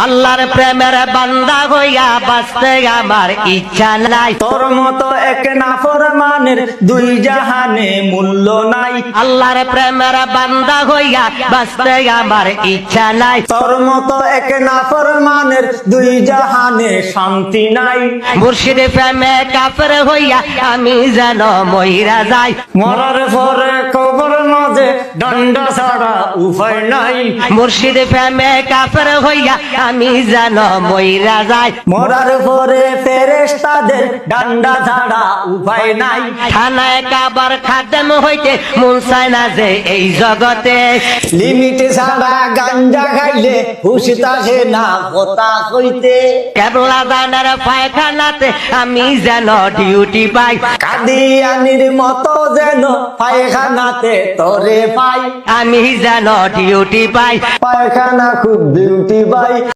আল্লাহর প্রেমের বান্দা হইয়া বাঁচতে আমার ইচ্ছা নাই। তোর মতো এক নাফরমানের দুই জাহানে মূল্য নাই। আল্লাহর প্রেমের বান্দা হইয়া বাঁচতে আমার ইচ্ছা নাই। তোর মতো এক নাফরমানের দুই জাহানে শান্তি নাই। মুর্শিদ প্রেমে কাফের হইয়া আমি যেন মইরা যাই। মরার পরে কবর মাঝে দণ্ড ছাড়া উপায় নাই। মুর্শিদ প্রেমে কাফের হইয়া আমি যেন মইরা যাই। মরার পরে ফেরেশতাদের ডান্ডা ছাড়া উপায় নাই। থানায় কাবার খাদেম হইতে মন চায় না যে এই জগতে। লিমিট ছাড়া গাঞ্জা খাইলে হুশ আসে না কথা কইতে। কেবলা দানের পায়খানাতে আমি যেন ডিউটি পাই। কাদিয়ানির মতো যেন পায়খানাতে তোরে পাই। আমি যেন ডিউটি পাই। পায়খানা খুব বিউটি পাই।